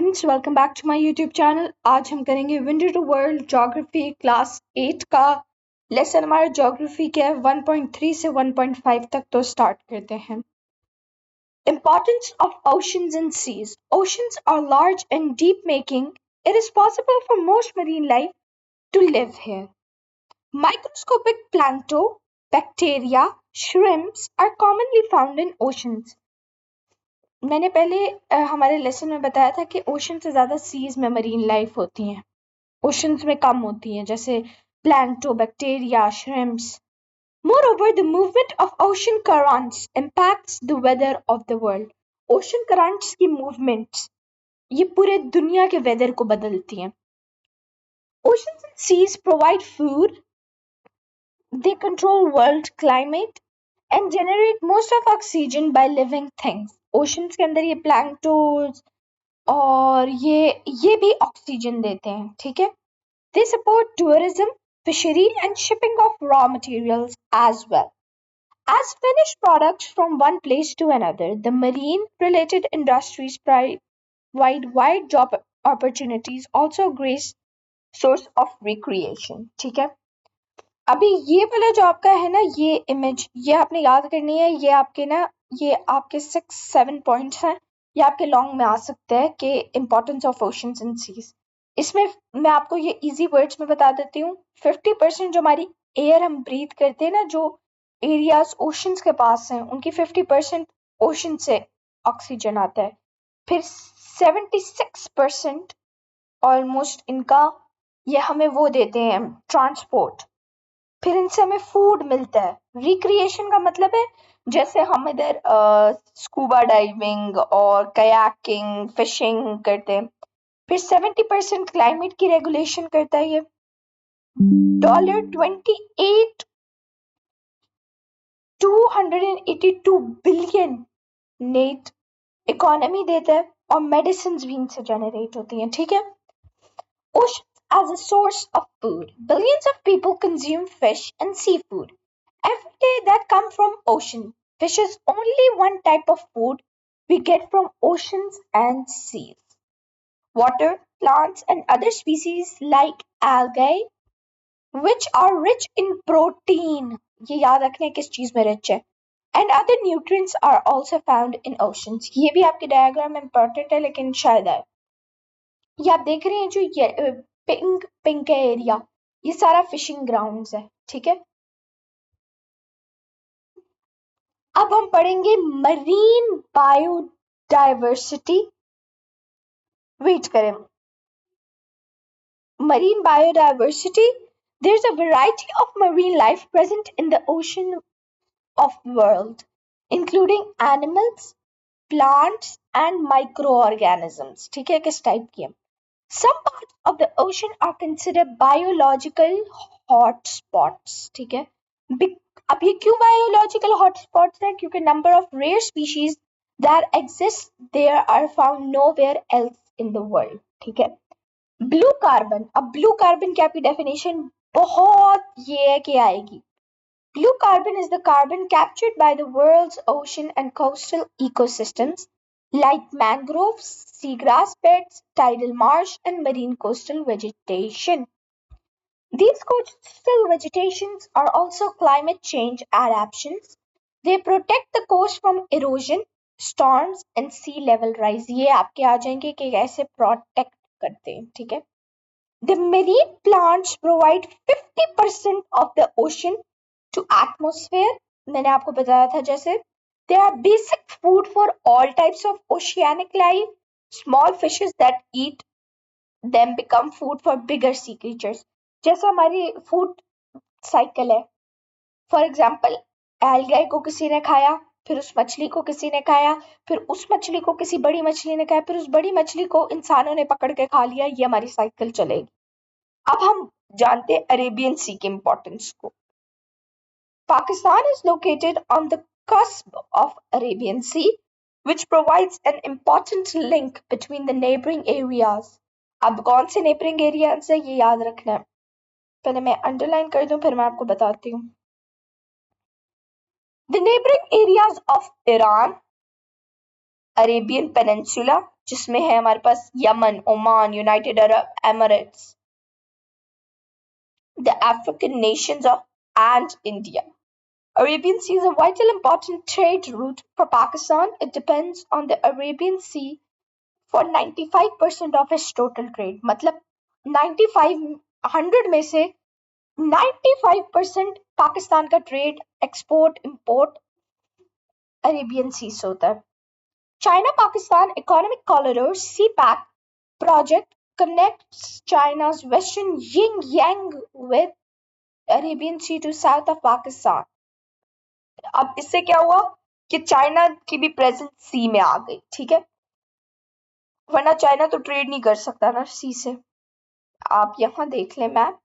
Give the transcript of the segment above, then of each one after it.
Students, welcome back to my YouTube channel. आज हम करेंगे window to world geography class 8 का लेसन। हमारा ज्योग्राफी के 1.3 से 1.5 तक। तो स्टार्ट करते हैं। Importance of oceans and seas. Oceans are large and deep, making it is possible for most marine life to live here. Microscopic plankton, bacteria, shrimps are commonly found in oceans. मैंने पहले हमारे lesson में बताया था कि ocean से ज़्यादा seize में मरीन लाइफ होती हैं, ओशंस में कम होती हैं, जैसे plankton, bacteria, shrimps. Moreover, the movement of ocean currents impacts the weather of the world. Ocean currents की मूवमेंट्स ये पूरे दुनिया के वेदर को बदलती हैं. Oceans and seas provide food, they control world climate and generate most of oxygen by living things. Oceans के अंदर ये प्लैंक्टोन्स और ये भी ऑक्सीजन देते हैं, ठीक है. They support tourism, fishery and shipping of raw materials as well. As finished products from one place to another, the marine related industries provide wide job opportunities, also a great source of recreation. ठीक है. अभी ये वाला जो आपका है ना, ये इमेज ये आपने याद करनी है. ये आपके 6-7 पॉइंट्स हैं. ये आपके लॉन्ग में आ सकते हैं कि importance of oceans and seas. इसमें मैं आपको ये इजी वर्ड्स में बता देती हूँ. 50% जो हमारी एयर हम ब्रीथ करते हैं ना, जो एरियाज ओशंस के पास हैं, उनकी 50% ओशन से ऑक्सीजन आता है. फिर 76% ऑलमोस्ट इनका ये हमें वो देते हैं ट्रांसपोर्ट. फिर इनसे हमें फूड मिलता है. रिक्रिएशन का मतलब है जैसे हम इधर स्कूबा डाइविंग और कयाकिंग, फिशिंग करते हैं. फिर 70% क्लाइमेट की रेगुलेशन करता है. ये $28 282 बिलियन नेट इकोनॉमी देता है और मेडिसिन भी इनसे जनरेट होती हैं, ठीक है. Oceans as a source of food. Billions of people consume fish and seafood every day that come from ocean. Fish is only one type of food we get from oceans and seas. Water, plants and other species like algae, which are rich in protein. ये याद रखने किस चीज में rich है. And other nutrients are also found in oceans. ये भी आपके डायग्राम में इंपॉर्टेंट है, लेकिन शायद है. ये आप देख रहे हैं जो ये पिंक है एरिया, ये सारा फिशिंग ग्राउंड्स है, ठीक है. अब हम पढ़ेंगे मरीन बायोडाइवर्सिटी. वेट करें. Marine biodiversity. There's a variety of marine life present in the ocean of world, including animals, plants and microorganisms. ठीक है, किस टाइप की है. Some parts of the ocean are considered biological hotspots. ठीक है. अब ये क्यों biological hotspots है? क्योंकि number of rare species that exist there are found nowhere else in the world. ठीक है. Blue carbon. अब ब्लू कार्बन की आपकी डेफिनेशन बहुत ये है कि आएगी. Blue carbon is the carbon captured by the world's ocean and coastal ecosystems like mangroves, seagrass beds, tidal marsh, and marine coastal vegetation. These coastal vegetations are also climate change adaptations. They protect the coast from erosion, storms, and sea level rise. ये आपके आ जाएंगे कि कैसे protect करते हैं, ठीक है. The marine plants provide 50% of the ocean to atmosphere. मैंने आपको बताया था जैसे they are basic food for all types of oceanic life. Small fishes that eat them become food for bigger sea creatures. जैसे हमारी food cycle है. For example, algae को किसी ने खाया, फिर उस मछली को किसी ने खाया, फिर उस मछली को किसी बड़ी मछली ने खाया, फिर उस बड़ी मछली को इंसानों ने पकड़ के खा लिया. ये हमारी साइकिल चलेगी. अब हम जानते हैं अरेबियन सी की इंपॉर्टेंस को. Pakistan is located on the cusp of Arabian Sea, which provides an important link between the neighboring areas. अब कौन से neighboring areas है ये याद रखना है. पहले मैं underline कर दूं, फिर मैं आपको बताती हूँ. The neighboring areas of Iran, Arabian Peninsula, जिसमें है हमारे पास Yemen, Oman, United Arab Emirates, the African nations of and India. Arabian Sea is a vital important trade route for Pakistan. It depends on the Arabian Sea for 95% of its total trade. मतलब 95 100 में से 95% पाकिस्तान का trade export import Arabian सी से होता है. China Pakistan Economic Corridor (CPEC) project connects China's western Xinjiang with Arabian Sea to south of Pakistan. अब इससे क्या हुआ कि चाइना की भी प्रेजेंस सी में आ गई. ठीक है, वरना चाइना तो ट्रेड नहीं कर सकता ना सी से. आप यहाँ देख लें मैप,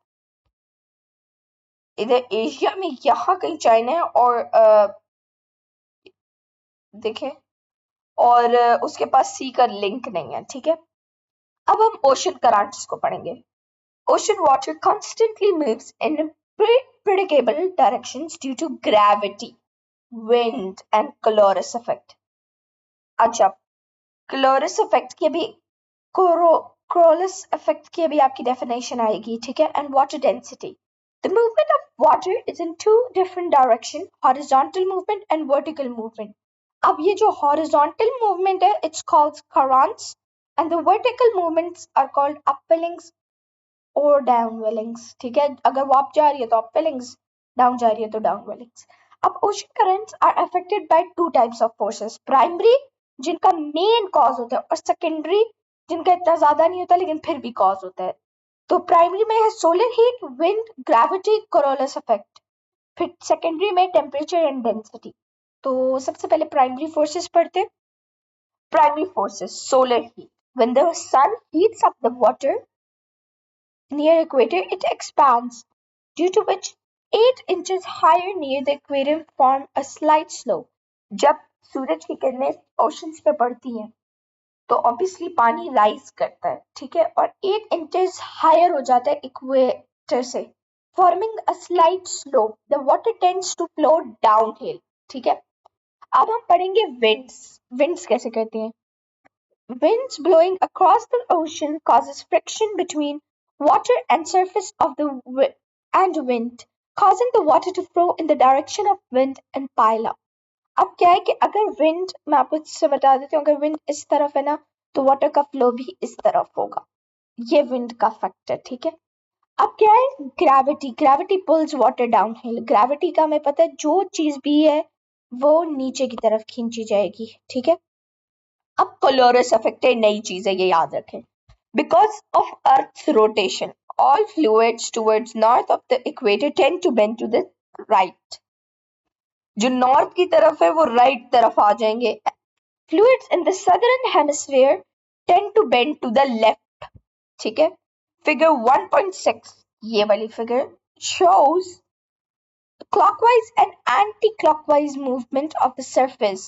इधर एशिया में यहाँ कहीं चाइना है और देखें, और उसके पास सी का लिंक नहीं है. ठीक है, अब हम ओशन करंट्स को पढ़ेंगे. Ocean water constantly moves in predictable directions due to gravity, wind and Coriolis effect. अच्छा, Coriolis effect की भी Coriolis effect की भी आपकी definition आएगी. ठीक है, and water density. The movement of water is in two different directions, horizontal movement and vertical movement. अब ये जो horizontal movement है, it's called currents, and the vertical movements are called upwellings और डाउनवेलिंग्स. ठीक है, अगर वो अप जा रही है तो अपवेलिंग्स, डाउन जा रही है तो डाउनवेलिंग्स. अब ocean currents are affected by two types of forces. Primary, जिनका मेन कॉज होता है, और सेकेंडरी, जिनका इतना ज्यादा नहीं होता लेकिन फिर भी कॉज होता है. तो प्राइमरी में है solar heat, wind, gravity, Coriolis effect. फिर सेकेंडरी में टेम्परेचर एंड डेंसिटी. तो सबसे पहले प्राइमरी फोर्सेस पढ़ते. Primary forces, solar heat. When the sun heats up the water near equator, it expands, due to which 8 inches higher near the equator form a slight slope. जब सूरज की किरणें oceans पे पड़ती हैं तो ऑब्वियसली पानी rise करता है. ठीक है, और 8 इंचेस हायर हो जाता है इक्वेटर से, forming a slight slope. The water tends to flow downhill. ठीक है, अब हम पढ़ेंगे विंड्स. विंड्स कैसे कहते हैं. Winds blowing across the ocean causes friction between water and surface of the wind, causing the water to flow in the direction of wind and pile up. अब क्या है कि अगर विंड, मैं आपको इससे बता देती हूँ, अगर विंड इस तरफ है ना तो वाटर का फ्लो भी इस तरफ होगा. ये विंड का फैक्टर. ठीक है, अब क्या है gravity. Gravity pulls water downhill. Gravity का हमें पता है जो चीज भी है वो नीचे की तरफ खींची जाएगी. ठीक है, अब Polaris effect है, नई चीज है, ये याद रखें. Because of Earth's rotation, all fluids towards north of the equator tend to bend to the right. जो नॉर्थ की तरफ है वो राइट तरफ आ जाएंगे. Fluids in the southern hemisphere tend to bend to the left. ठीक है, फिगर 1.6 ये वाली figure shows clockwise and anti-clockwise movement of the surface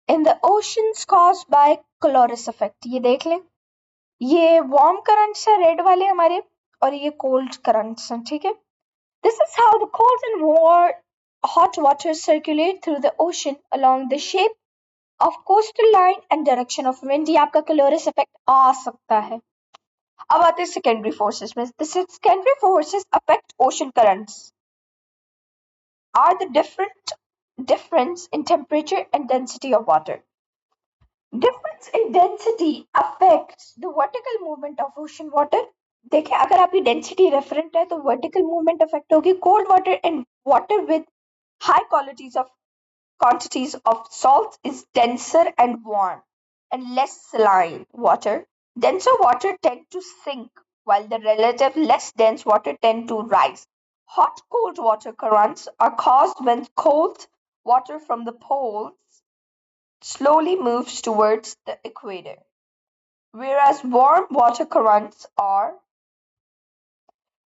in the oceans caused by Coriolis effect. ये देख लें, ये वार्म करंट्स है रेड वाले हमारे, और ये कोल्ड करंट्स हैं. ठीक है, this is how the cold and hot water circulate through the ocean along the shape of coastal line and direction of wind. ये आपका Coriolis effect आ सकता है. अब आते हैं secondary forces में. The secondary forces affect ocean currents are the difference in temperature and density of water. Difference in density affects the vertical movement of ocean water. देखिए, अगर आपकी डेंसिटी डिफरेंट है तो वर्टिकल मूवमेंट अफेक्ट होगी. Cold water and water with high quantities of salts is denser and warm, and less saline water. Denser water tend to sink, while the relative less dense water tend to rise. Hot cold water currents are caused when cold water from the poles slowly moves towards the equator, whereas warm water currents are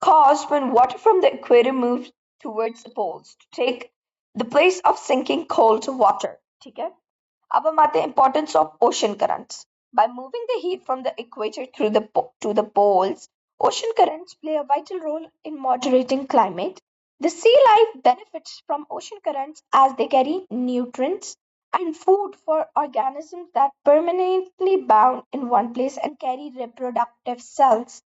caused when water from the equator moves towards the poles to take the place of sinking cold water. ठीक है, अब हम आते हैं importance of ocean currents. By moving the heat from the equator through to the poles, ocean currents play a vital role in moderating climate. The sea life benefits from ocean currents as they carry nutrients and food for organisms that permanently bound in one place and carry reproductive cells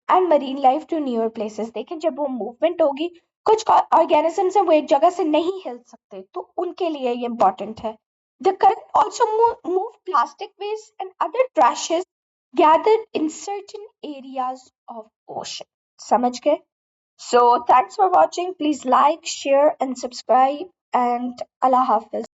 and marine life to newer places. देखें जब वो movement होगी कुछ organisms है वो एक जगह से नहीं हिल सकते तो उनके लिए ये इम्पोर्टेंट है. The current also move plastic waste and other trashes gathered in certain areas of ocean. समझ गए? So thanks for watching. Please like, share and subscribe and Allah Hafiz.